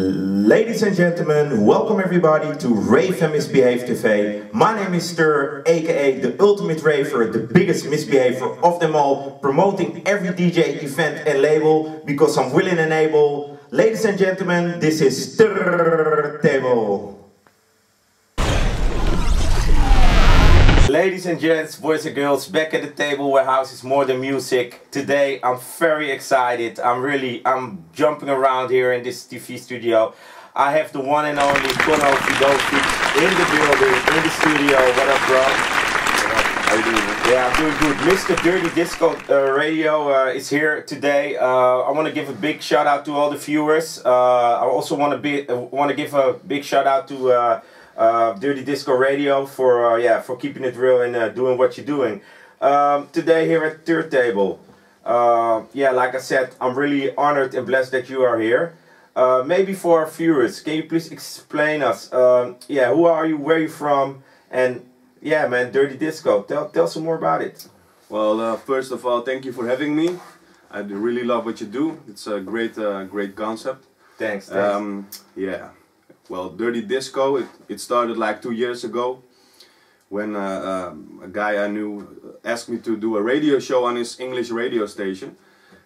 Ladies and gentlemen, welcome everybody to Rave and Misbehave TV. My name is Stur, aka the ultimate raver, the biggest misbehavior of them all, promoting every DJ event and label because I'm willing and able. Ladies and gentlemen, this is Stur Table. Ladies and gents, boys and girls, back at the table where house is more than music. Today I'm very excited. I'm jumping around here in this TV studio. I have the one and only Kono Vidovic in the building, in the studio. What up, bro? How you doing, man? Yeah, I'm doing good. Mr. Dirty Disco Radio is here today. I want to give a big shout out to all the viewers. I also want to give a big shout out to Dirty Disco Radio for keeping it real and doing what you're doing. Today here at Third Table, like I said, I'm really honored and blessed that you are here. Maybe for our viewers, can you please explain us? Who are you? Where are you from? And yeah, man, Dirty Disco. Tell some more about it. Well, first of all, thank you for having me. I really love what you do. It's a great concept. Thanks. Well, Dirty Disco, it started like 2 years ago when a guy I knew asked me to do a radio show on his English radio station.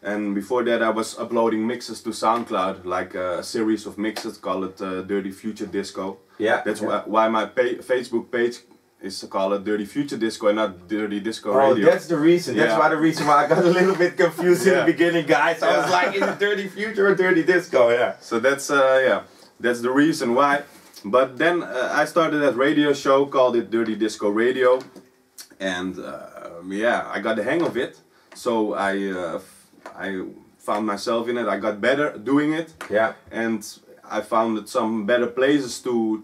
And before that I was uploading mixes to SoundCloud, like a series of mixes, call it Dirty Future Disco. Yeah. That's why my Facebook page is called Dirty Future Disco and not Dirty Disco Radio. Oh, that's the reason. That's the reason why I got a little bit confused in the beginning, guys. I was like, is it Dirty Future or Dirty Disco? Yeah. So that's that's the reason why. But then I started that radio show, called it Dirty Disco Radio, and I got the hang of it. So I found myself in it. I got better doing it. Yeah. And I found some better places to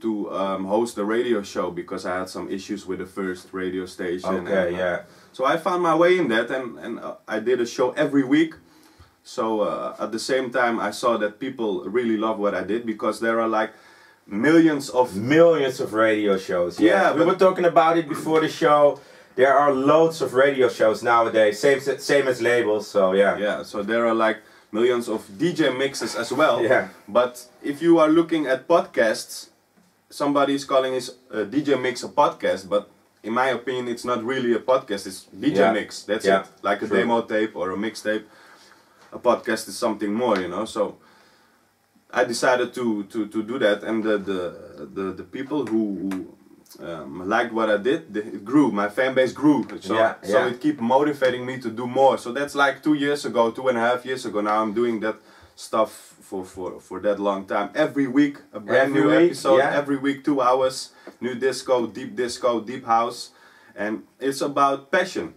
host the radio show because I had some issues with the first radio station. Okay. And, so I found my way in that, and I did a show every week. So at the same time I saw that people really love what I did because there are like millions of radio shows. Yeah, we were talking about it before the show. There are loads of radio shows nowadays, same as labels. So yeah, so there are like millions of DJ mixes as well. Yeah. But if you are looking at podcasts, somebody is calling his DJ mix a podcast, but in my opinion it's not really a podcast, it's DJ mix. That's it, like a demo tape or a mixtape. A podcast is something more, you know. So I decided to do that, and the people who liked what I did, it grew. My fan base grew, so it kept motivating me to do more. So that's like 2 years ago, 2.5 years ago. Now I'm doing that stuff for that long time. Every week a brand new episode. Every week 2 hours, new disco, deep house, and it's about passion.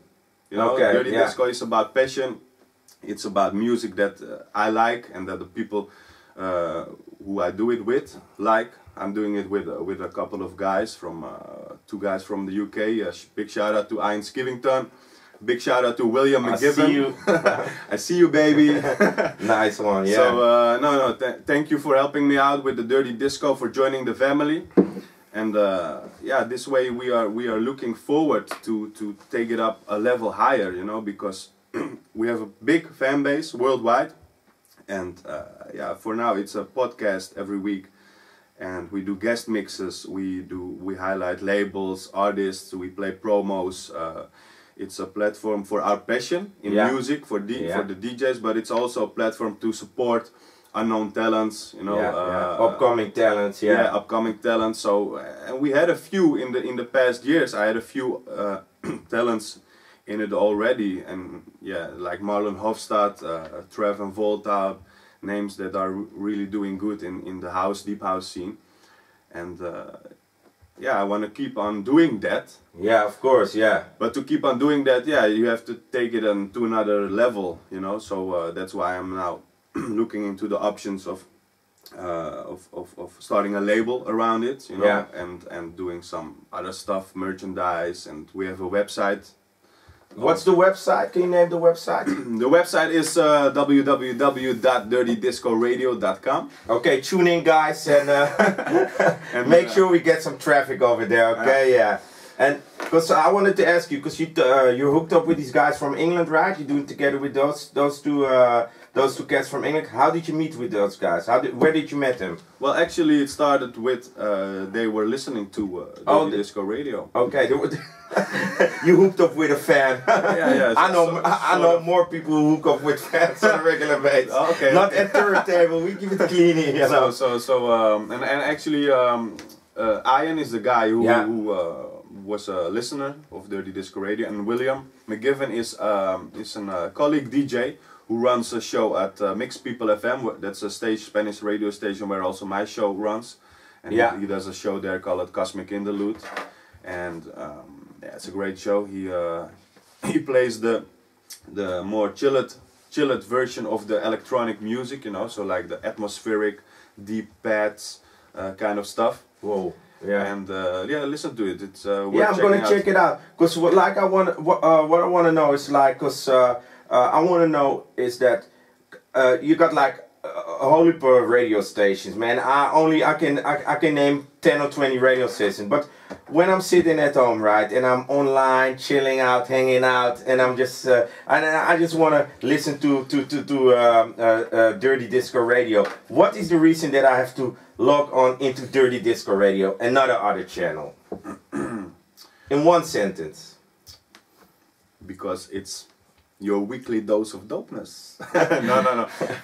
You know, Dirty Disco is about passion. It's about music that I like and that the people who I do it with like. I'm doing it with a couple of guys from two guys from the UK. Big shout out to Ian Skivington. Big shout out to William McGibbon. I see you. I see you, baby. Nice one. Yeah. So thank you for helping me out with the Dirty Disco, for joining the family. And this way we are looking forward to take it up a level higher, you know, because we have a big fan base worldwide, and for now it's a podcast every week, and we do guest mixes, we highlight labels, artists, we play promos. It's a platform for our passion in music for the DJs, but it's also a platform to support unknown talents, you know, upcoming talents. Upcoming talents. So and we had a few in the past years. I had a few talents in it already, and like Marlon Hofstad, Trev and Volta, names that are really doing good in the deep house scene, and I want to keep on doing that. Yeah, of course, But to keep on doing that, you have to take it to another level, you know. So that's why I'm now looking into the options of starting a label around it, you know, and doing some other stuff, merchandise, and we have a website. What's the website? Can you name the website? The website is www.dirtydiscoradio.com. Okay, tune in, guys, and, and make sure we get some traffic over there. Okay, And because I wanted to ask you, because you're hooked up with these guys from England, right? You're doing together with those two those two cats from England. How did you meet with those guys? Where did you meet them? Well, actually, it started with they were listening to Disco Radio. Okay, you hooked up with a fan. Yeah. I know more people who hook up with fans on a regular basis. Okay. Not at turntable. We keep it clean here. You know? And actually, Ian is the guy who was a listener of Dirty Disco Radio, and William McGivern is a colleague DJ who runs a show at Mixed People FM. That's a Spanish radio station where also my show runs, and he does a show there called Cosmic Interlude, and it's a great show. He plays the more chilled version of the electronic music, you know, so like the atmospheric, deep pads kind of stuff. Whoa. Yeah. And listen to it. It's worth I'm gonna check it out. Cause what I want to know is like, I want to know is that you got like a whole heap of radio stations, man. I can name 10 or 20 radio stations, but when I'm sitting at home, right, and I'm online, chilling out, hanging out, and I'm just I just want to listen to Dirty Disco Radio. What is the reason that I have to log on into Dirty Disco Radio and not other channel? In one sentence. Because it's your weekly dose of dopeness.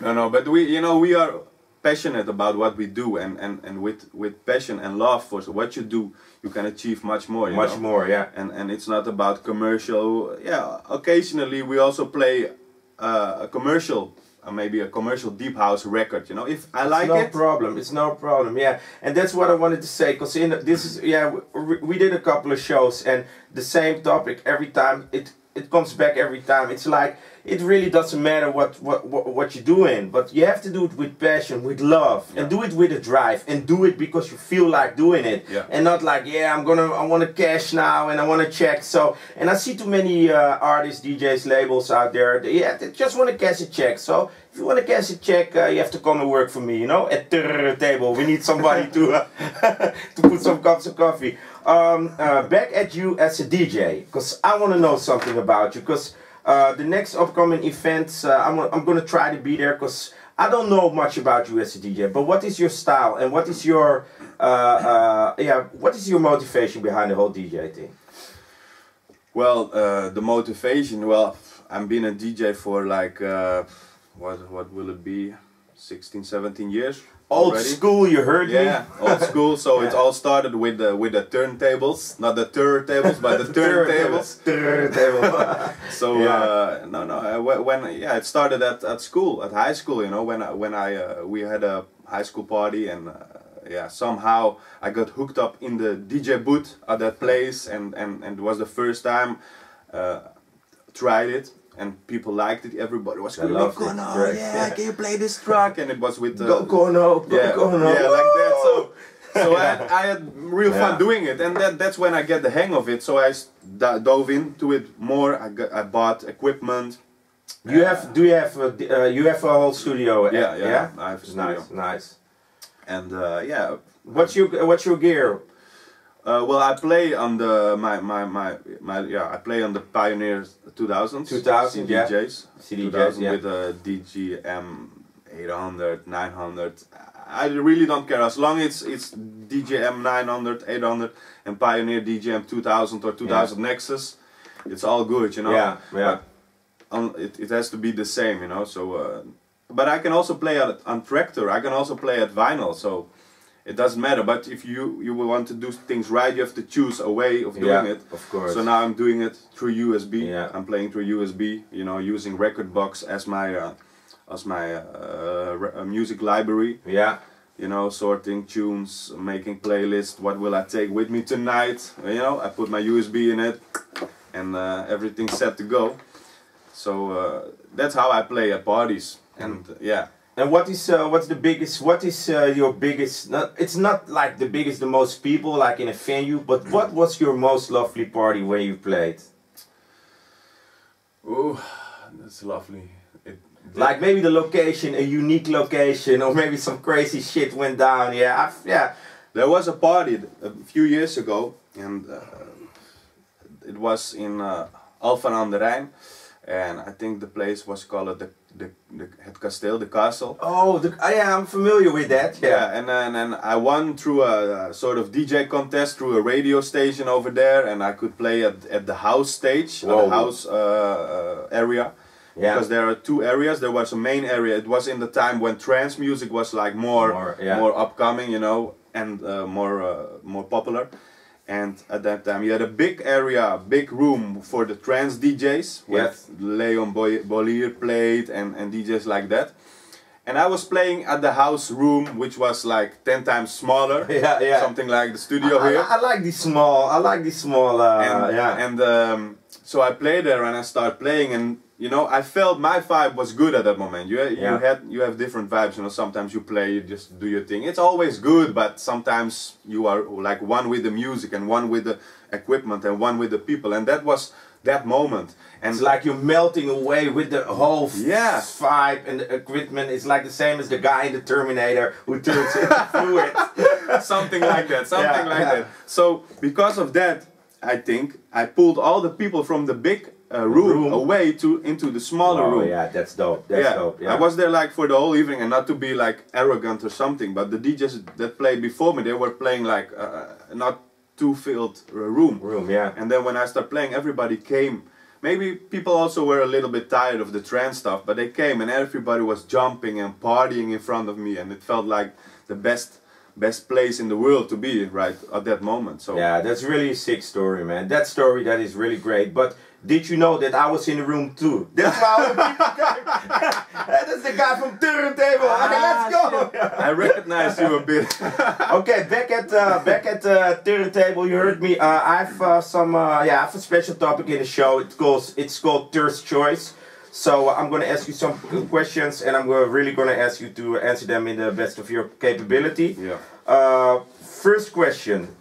No. But we are passionate about what we do, and with passion and love for what you do, you can achieve much more. Much more, yeah. And it's not about commercial. Yeah, occasionally we also play a commercial. Maybe a commercial deep house record, you know, if I like it. It's no problem, yeah. And that's what I wanted to say, because we did a couple of shows, and the same topic every time, it comes back every time. It's like, it really doesn't matter what you're doing, but you have to do it with passion, with love, and do it with a drive, and do it because you feel like doing it, and not like, I want to cash now and I want to check. So, and I see too many artists, DJs, labels out there. They just want to cash a check. So if you want to cash a check, you have to come and work for me. You know, at the table. We need somebody to to put some cups of coffee. Back at you as a DJ, because I want to know something about you, because the next upcoming events, I'm going to try to be there, because I don't know much about you as a DJ, but what is your style and what is your what is your motivation behind the whole DJ thing? Well, the motivation, well, I've been a DJ for like what will it be, 16, 17 years. Old already. School, you heard me? Yeah, old school. So it all started with the turntables, not the turtables, but the turntables. Turntable. So it started at school, at high school. You know, when we had a high school party, and somehow I got hooked up in the DJ booth at that place, and it was the first time tried it. And people liked it. Everybody was screaming, "Kono, can you play this track?" And it was with go Kono, Kono, like that. So I had real fun doing it, and that's when I get the hang of it. So I dove into it more. I bought equipment. Do you have a whole studio? Yeah. I have a studio. Nice. And what's your gear? Well, I play on the I play on the Pioneer 2000s. CDJs. With a DGM 800, 900. I really don't care, as long as it's DGM 900, 800 and Pioneer DGM 2000 or 2000 Nexus. It's all good, you know. Yeah. It has to be the same, you know. So, but I can also play on tractor. I can also play at vinyl. So. It doesn't matter, but if you want to do things right, you have to choose a way of doing it. Of course. So now I'm doing it through USB. Yeah. I'm playing through USB. You know, using Rekordbox as my music library. Yeah. You know, sorting tunes, making playlists. What will I take with me tonight? You know, I put my USB in it, and everything's set to go. So that's how I play at parties, and And what's the biggest? What is your biggest? It's not like the biggest, the most people like in a venue, but what was your most lovely party where you played? Oh, that's lovely. Like maybe the location, a unique location, or maybe some crazy shit went down. Yeah. There was a party a few years ago, and it was in Alphen aan de Rijn. and I think the place was called Het Kasteel, the castle. Oh, yeah, I'm familiar with that. Yeah, Yeah, and I won through a sort of DJ contest through a radio station over there, and I could play at the house stage, Whoa. the house area. Yeah. Because there are two areas. There was a main area. It was in the time when trance music was like more upcoming, you know, and more popular. And at that time, you had a big area, big room for the trance DJs, with Leon Bolier played and DJs like that. And I was playing at the house room, which was like 10 times smaller. Something like the studio here. I like these small. So I played there and I started playing, and you know, I felt my vibe was good at that moment. You have different vibes, you know. Sometimes you play, you just do your thing. It's always good, but sometimes you are like one with the music and one with the equipment and one with the people, and that was that moment. And it's like you're melting away with the whole vibe and the equipment. It's like the same as the guy in the Terminator who turns into fluid. Something like that. Something like that. So because of that, I think I pulled all the people from the big room away into the smaller room. Yeah, that's dope. That's dope. Yeah. I was there like for the whole evening, and not to be like arrogant or something, but the DJs that played before me, they were playing like not too filled room. And then when I started playing, everybody came. Maybe people also were a little bit tired of the trance stuff, but they came and everybody was jumping and partying in front of me, and it felt like the best place in the world to be right at that moment. So yeah, that's really a sick story, man. That is really great. But did you know that I was in the room too? That's why all the people came. That's the guy from Turntable. Let's go. I recognize you a bit. Okay, back at Turntable, you heard me. I have I have a special topic in the show. It's called Thirst Choice. So I'm going to ask you some questions, and I'm really going to ask you to answer them in the best of your capability. First question,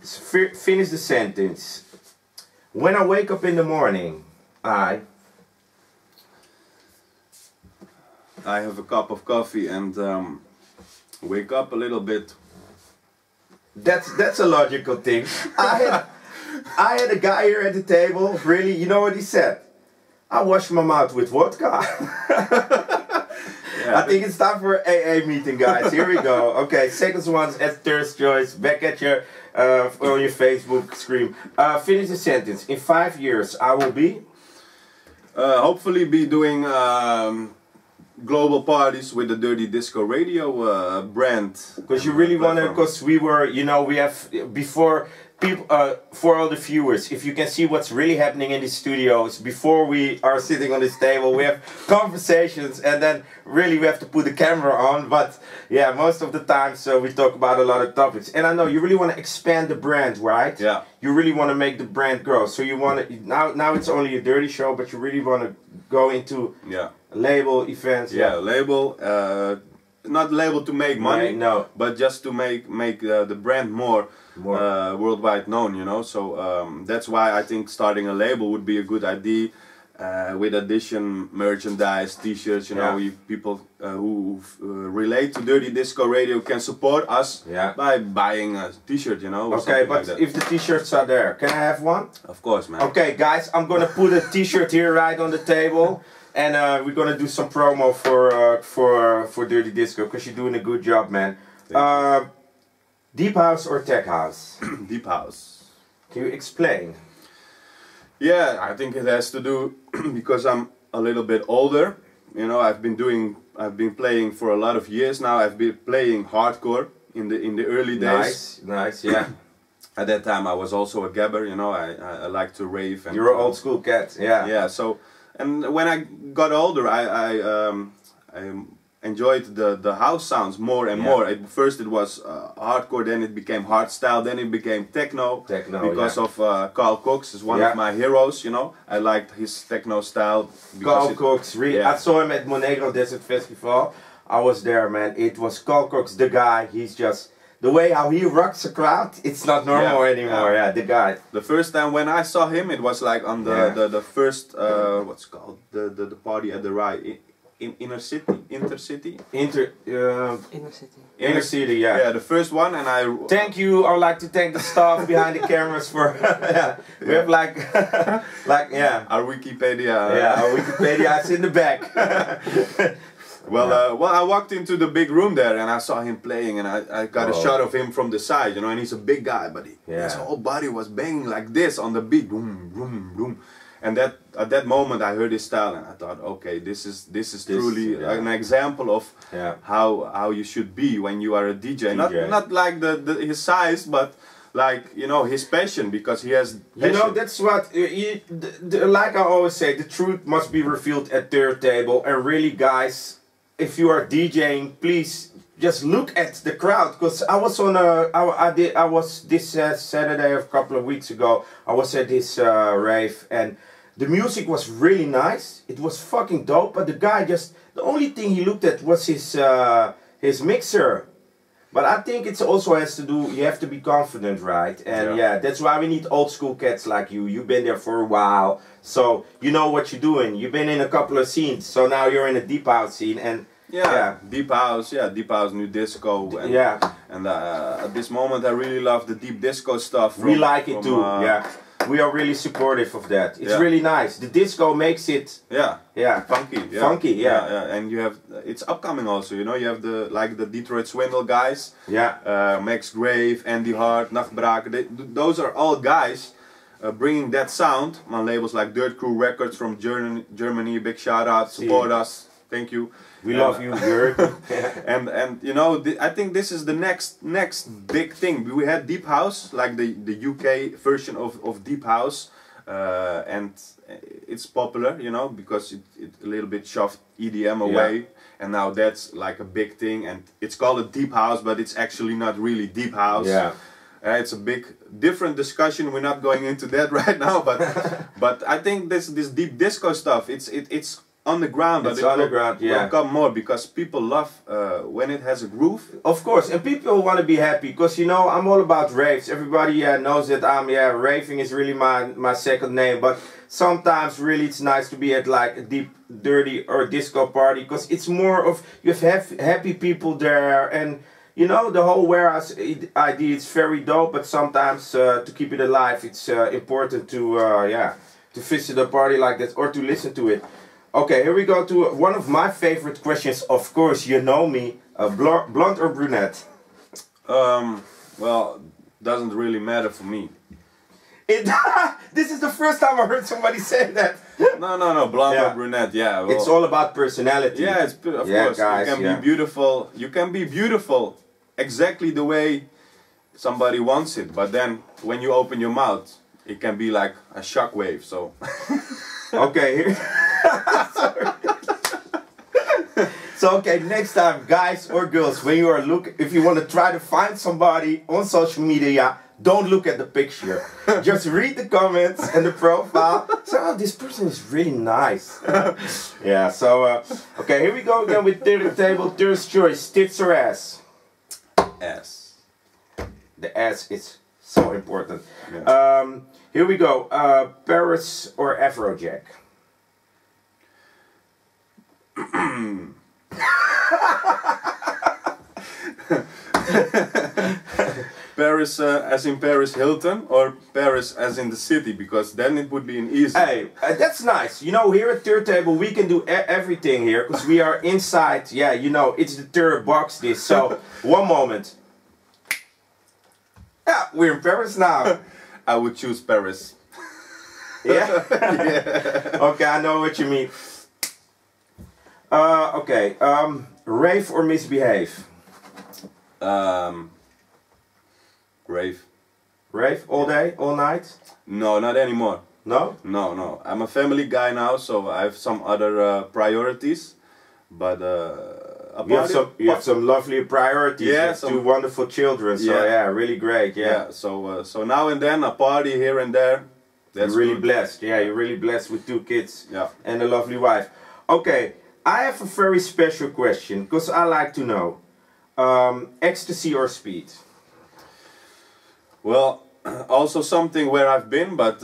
finish the sentence. When I wake up in the morning, I have a cup of coffee and wake up a little bit. That's a logical thing. I had a guy here at the table, really, you know what he said? I wash my mouth with vodka. I think it's time for an AA meeting, guys. Here we go. Okay, second one's at Thirst Choice. Back at your on your Facebook screen. Finish the sentence. In 5 years, I will be. Hopefully, be doing global parties with the Dirty Disco Radio brand. Because you really want to. Because we were, you know, we have before. People, for all the viewers, if you can see what's really happening in the studios before we are sitting on this table, we have conversations, and then really we have to put the camera on. But yeah, most of the time, so we talk about a lot of topics. And I know you really want to expand the brand, right? Yeah. You really want to make the brand grow. So you want to now it's only a dirty show, but you really want to go into label events. Label. Not label to make money, no, but just to make the brand more worldwide known, you know. So that's why I think starting a label would be a good idea, with addition merchandise, T-shirts, you know. People who relate to Dirty Disco Radio can support us by buying a T-shirt, you know. Okay, but like if the T-shirts are there, can I have one? Of course, man. Okay, guys, I'm gonna put a T-shirt here right on the table. And we're gonna do some promo for Dirty Disco, because you're doing a good job, man. Deep house or tech house? Deep house. Can you explain? Yeah, I think it has to do because I'm a little bit older. You know, I've been playing for a lot of years now. I've been playing hardcore in the early days. Nice, yeah. At that time, I was also a gabber. You know, I like to rave. And you're an old school cat, yeah. Yeah, so. And when I got older, I enjoyed the house sounds more and more. First it was hardcore, then it became hardstyle, then it became techno. Because of Carl Cox is one of my heroes, you know. I liked his techno style. Carl Cox, I saw him at Monegro Desert Festival. I was there, man. It was Carl Cox, the guy. He's just... The way how he rocks a crowd, it's not normal anymore. Yeah, the guy. The first time when I saw him, it was like on the first what's called the party at the Rye in intercity. Inner city, yeah. Yeah, the first one, and I. Thank you. I would like to thank the staff behind the cameras for. Yeah, we have like our Wikipedia. Yeah, our Wikipedia is in the back. Well, I walked into the big room there and I saw him playing, and I got a shot of him from the side, you know, and he's a big guy, but his whole body was banging like this on the beat, boom, boom, boom. And at that moment I heard his style, and I thought, okay, this is truly an example of how you should be when you are a DJ. Not like his size, but like, you know, his passion, because he has passion. You know, that's what like I always say, the truth must be revealed at third table. And really, guys, if you are DJing, please just look at the crowd, because I was on I was this Saturday a couple of weeks ago. I was at this rave, and the music was really nice. It was fucking dope, but the guy the only thing he looked at was his mixer. But I think it also has to do, you have to be confident, right? And yeah, that's why we need old school cats like you. You've been there for a while, so you know what you're doing. You've been in a couple of scenes, so now you're in a deep house scene, and deep house, new disco, and and at this moment I really love the deep disco stuff. We like it too. We are really supportive of that. It's really nice. The disco makes it funky. Funky, and you have, it's upcoming also, you know, you have the Detroit Swindle guys, Max Grave, Andy Hart, Nachtbraak. Those are all guys bringing that sound on labels like Dirt Crew Records from Germany. Big shout out, support us, thank you. We love you, Jörg. and you know, I think this is the next big thing. We had deep house, like the UK version of deep house, and it's popular, you know, because it a little bit shoved EDM away, and now that's like a big thing, and it's called a deep house, but it's actually not really deep house. It's a big different discussion. We're not going into that right now, but I think this deep disco stuff, it's on the ground, but it will come more, because people love when it has a groove. Of course, and people want to be happy, because, you know, I'm all about raves. Everybody knows that raving is really my second name, but sometimes really it's nice to be at like a deep, dirty or disco party, because it's more of, you have happy people there, and you know, the whole warehouse idea, it's very dope, but sometimes to keep it alive, it's important to visit a party like that or to listen to it. Okay, here we go to one of my favorite questions. Of course, you know me, blonde or brunette? Well, doesn't really matter for me. This is the first time I heard somebody say that. No, blonde or brunette, well, it's all about personality. Yeah, of course, guys, you can be beautiful. You can be beautiful exactly the way somebody wants it, but then when you open your mouth, it can be like a shockwave, so... Okay, here... So okay, next time, guys or girls, when you are if you want to try to find somebody on social media, don't look at the picture. Just read the comments and the profile. So, oh, this person is really nice. So okay, here we go again with third table, third choice, tits or ass? Ass. The ass is so important. Here we go, Paris or Afrojack? Paris as in Paris Hilton, or Paris as in the city, because then it would be an easy. Hey, that's nice. You know, here at third table we can do everything here, because we are inside. Yeah, you know, it's the third box this. So one moment. Yeah, we're in Paris now. I would choose Paris. Yeah? Okay, I know what you mean. Okay, rave or misbehave? Rave. Rave all day, all night? No, not anymore. No? No. I'm a family guy now, so I have some other priorities. But you have some lovely priorities. Yeah, some 2 wonderful children. So yeah, really great. Yeah. So now and then a party here and there. That's you're really good. blessed. Yeah, you're really blessed with 2 kids. Yeah. And a lovely wife. Okay, I have a very special question, because I like to know. Ecstasy or speed? Well, also something where I've been, but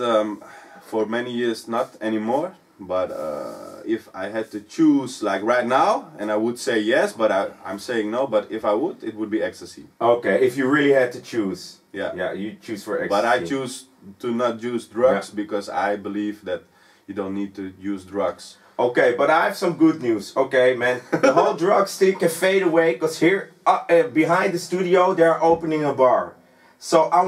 for many years not anymore. But if I had to choose like right now, and I would say yes, but I'm saying no. But if I would, it would be ecstasy. Okay, if you really had to choose. Yeah. Yeah, you choose for ecstasy. But I choose to not use drugs because I believe that you don't need to use drugs. Okay, but I have some good news. Okay, man, the whole drugs thing can fade away because here behind the studio they are opening a bar. So I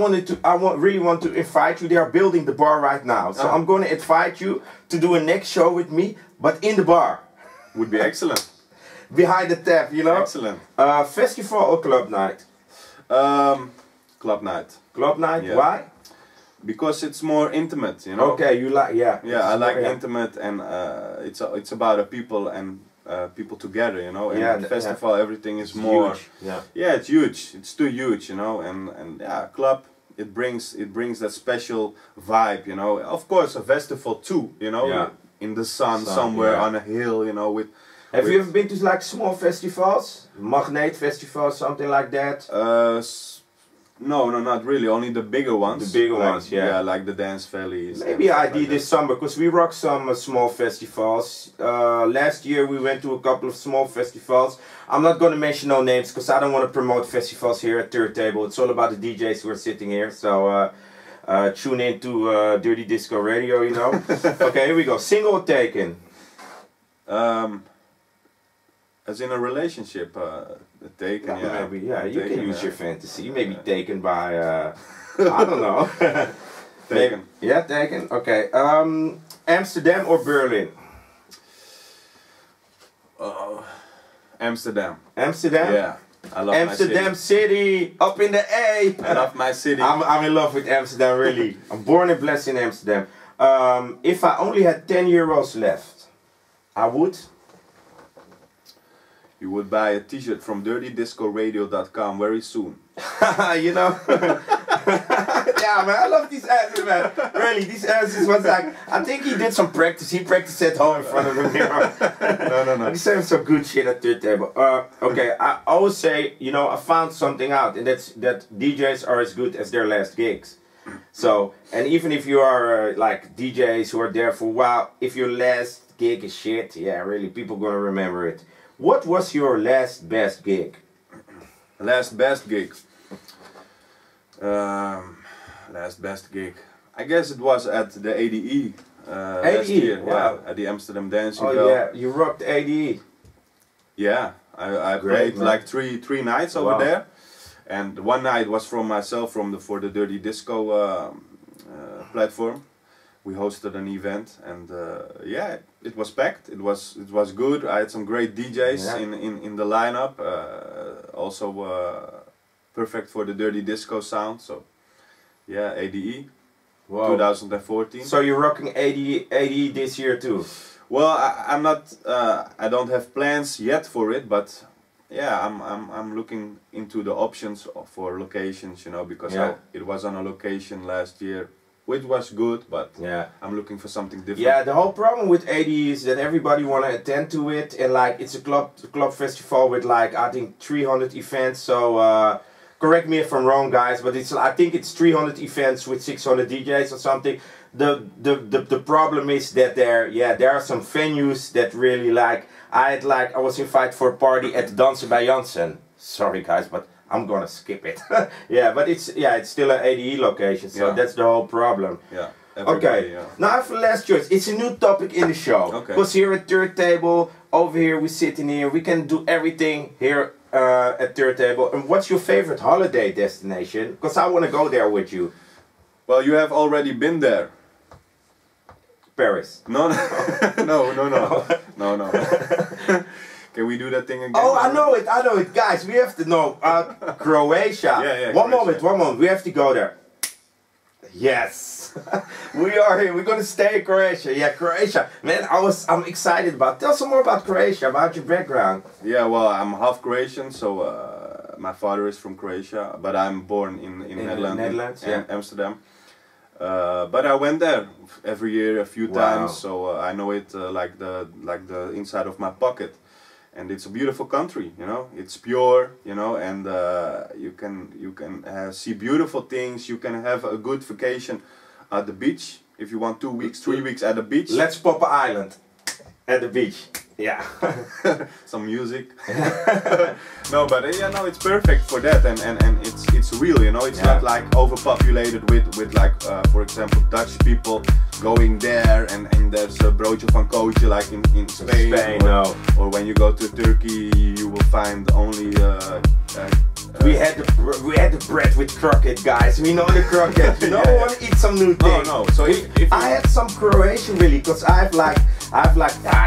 really want to invite you. They are building the bar right now. So I'm going to invite you to do a next show with me, but in the bar. Would be excellent. Behind the tap, you know. Excellent. Festival or club night? Club night. Club night. Yeah. Why? Because it's more intimate, you know. Okay, you like Yeah, I like intimate, and it's about a people and people together, you know. And at the festival, everything is more. Huge. Yeah. Yeah, it's huge. It's too huge, you know. And yeah, club. It brings that special vibe, you know. Of course, a festival too, you know. Yeah. In the sun somewhere on a hill, you know. Have you ever been to like small festivals, Magneet Festival, something like that? No, not really. Only the bigger ones. The bigger ones, yeah. Yeah, like the Dance Valleys. Maybe I did this summer, because we rock some small festivals. Last year we went to a couple of small festivals. I'm not going to mention no names, because I don't want to promote festivals here at Third Table. It's all about the DJs who are sitting here. So tune in to Dirty Disco Radio, you know. Okay, here we go. Single or taken? As in a relationship, taken, yeah. Maybe, yeah. You taken, can use your fantasy. You may be taken by, I don't know. Taken. Yeah, taken. Okay. Amsterdam or Berlin? Amsterdam. Amsterdam? Yeah. I love Amsterdam my city. City, up in the A. I love my city. I'm in love with Amsterdam, really. I'm born and blessed in Amsterdam. If I only had 10 euros left, I would. You would buy a t-shirt from dirtydiscoradio.com very soon. You know? Yeah, man, I love these answers, man. Really, these answers was like, I think he did some practice. He practiced at home in front of the mirror. No. He's saying some good shit at Third Table. Okay, I always say, you know, I found something out, and that's that DJs are as good as their last gigs. So, and even if you are like DJs who are there for a while, if your last gig is shit, yeah, really, people gonna remember it. What was your last best gig? Last best gig. Last best gig. I guess it was at the ADE. Last year, wow. Yeah, at the Amsterdam Dancing Oh Bell. yeah, you rocked ADE. Yeah, I Great, played man. like three nights over there, and one night was from myself for the Dirty Disco platform. We hosted an event, and yeah, it was packed. It was good. I had some great DJs in the lineup. Also perfect for the Dirty Disco sound. So yeah, ADE. Wow. 2014. So you're rocking ADE this year too? Well, I'm not. I don't have plans yet for it, but yeah, I'm looking into the options for locations. You know, because it was on a location last year, which was good, but I'm looking for something different. Yeah, the whole problem with ADE is that everybody wanna attend to it, and like it's a club festival with like I think 300 events. So. Correct me if I'm wrong, guys, but I think it's 300 events with 600 DJs or something. The problem is that there are some venues that really like I was invited for a party at Dansen bij Jansen. Sorry guys, but I'm gonna skip it. Yeah, but it's still an ADE location, so that's the whole problem. Yeah. Okay. Now I have a last choice. It's a new topic in the show. Okay. Because here at Third Table, over here we sit in here, we can do everything here. At Third Table. And what's your favorite holiday destination? Because I want to go there with you. Well, you have already been there. Paris. No. Can we do that thing again? Oh, I know it. Guys, we have to know. Croatia. Yeah, one moment. We have to go there. Yes. We are here. We're going to stay in Croatia. Yeah, Croatia. Man, I'm excited about. Tell some more about Croatia, about your background. Yeah, well, I'm half Croatian, so my father is from Croatia, but I'm born in Netherlands, in Amsterdam. But I went there every year a few times, so I know it like the inside of my pocket. And it's a beautiful country, you know. It's pure, you know, and you can see beautiful things. You can have a good vacation at the beach if you want 2 weeks, 3 weeks at the beach. Let's pop an island. At the beach. Yeah. Some music. No, but yeah, no, it's perfect for that, and it's real, you know. It's not like overpopulated with like for example Dutch people going there, and there's a broodje van kootje like in Spain, or when you go to Turkey you will find only we had the bread with croquette, guys. We know the croquette. You know, I want to eat some new things. Oh no. So if I had some Croatian really, because I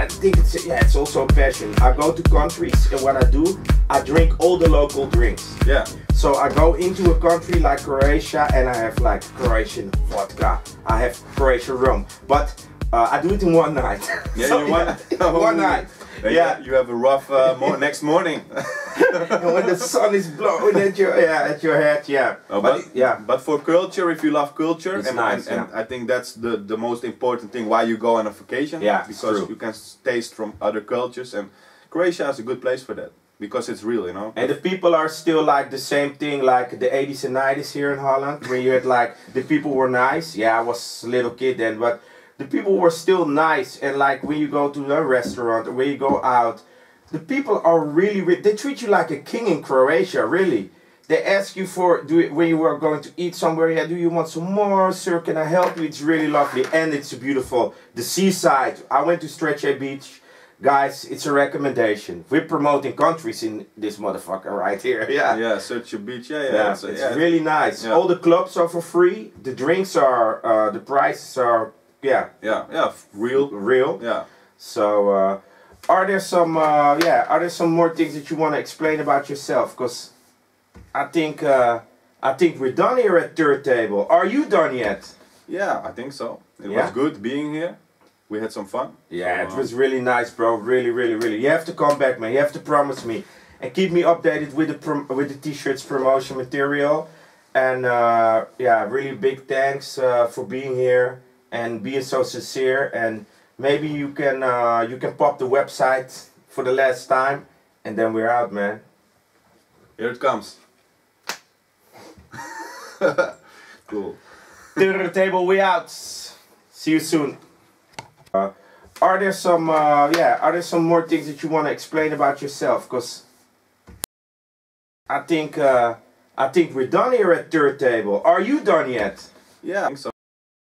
think it's also a passion. I go to countries, and what I do, I drink all the local drinks. Yeah. So I go into a country like Croatia, and I have like Croatian vodka. I have Croatian rum, but I do it in one night. Yeah, so, one night. Yeah, you have a rough next morning. And when the sun is blowing at your head, yeah. Oh, but for culture, if you love culture, it's nice, and I think that's the most important thing why you go on a vacation. Yeah, because you can taste from other cultures, and Croatia is a good place for that because it's real, you know. And the people are still like the same thing like the 80s and 90s here in Holland, where you had like the people were nice. Yeah, I was a little kid then, but the people were still nice, and like when you go to a restaurant or when you go out, the people are really they treat you like a king in Croatia, really. They ask you for, when you were going to eat somewhere, yeah, do you want some more, sir, can I help you? It's really lovely, and it's beautiful. The seaside, I went to Stretche Beach. Guys, it's a recommendation. We're promoting countries in this motherfucker right here. Yeah. Yeah, Stretche Beach. Yeah. It's really nice. Yeah. All the clubs are for free. The drinks are, the prices are, real. Yeah. So, are there some more things that you want to explain about yourself? Because I think we're done here at Third Table. Are you done yet? Yeah, I think so. It was good being here. We had some fun. Yeah, it was really nice, bro. Really. You have to come back, man. You have to promise me and keep me updated with the t-shirts promotion material. And really big thanks for being here and being so sincere. And maybe you can pop the website for the last time, and then we're out, man. Here it comes. Cool. Third Table, we out. See you soon. Are there some more things that you want to explain about yourself? Because I think we're done here at Third Table. Are you done yet? Yeah, I think so.